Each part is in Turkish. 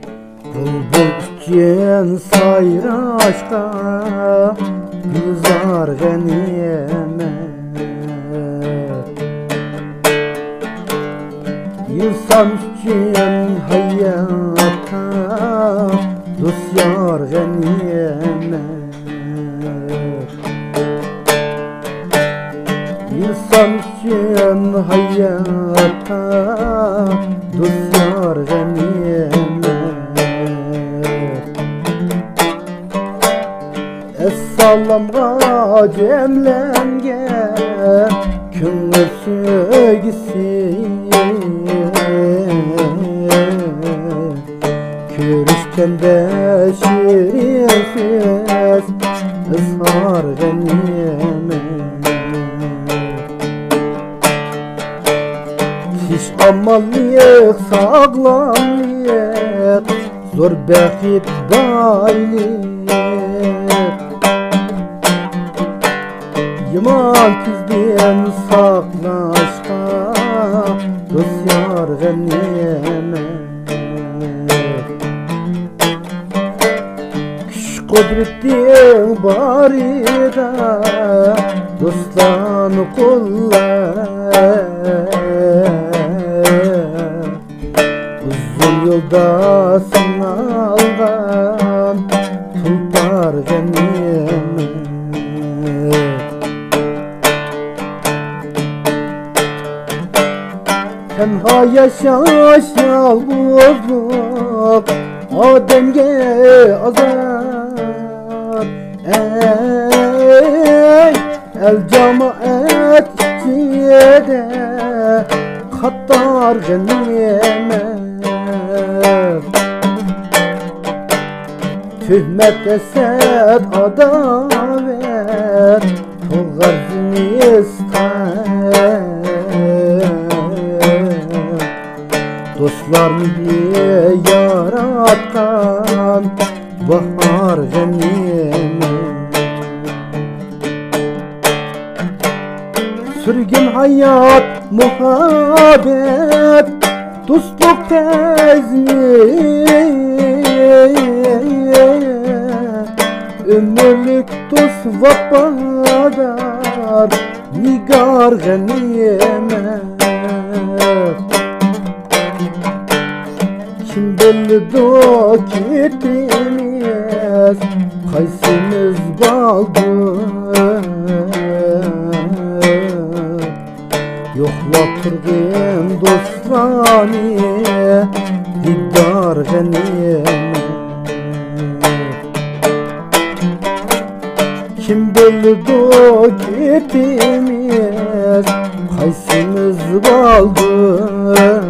Bulbul için sayraşka güzar ganiyeme İnsan için hayata dost yar ganiyeme İnsan için hayata dost yar ganiyeme Essallamga cemlengen köngül söygisi Körüşkende şirin söz ızhar ganiyeme Tiş amallık sağlamlık zor bekip daylık Yaman kızdan saklaşka dost yar ganiyeme Küş kudretin barida dostlarını kollar Uzun yolda sınaldan tulpar ganiyeme Tenha yaşaş yalnızlık Ademge azar Ey el cemaat içinde Kattar ganiyeme Tühmet esed adavet Tolgar zinistan Dostlarını diye yaratkan bahar ganiyeme Sürgün hayat muhabbet dostluk tezmin Ömürlük dost vafadar nigar ganiyeme Kim belli dokitimiz kaysimiz baldır Yoklap turgim dostlarını diddar ganiyeme Kim belli dokitimiz kaysimiz baldır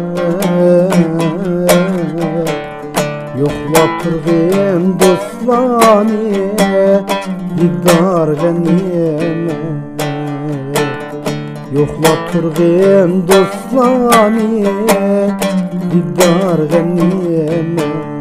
Yoklap turgim dostlarını diddar ganiyeme Yoklap turgim dostlarını diddar ganiyeme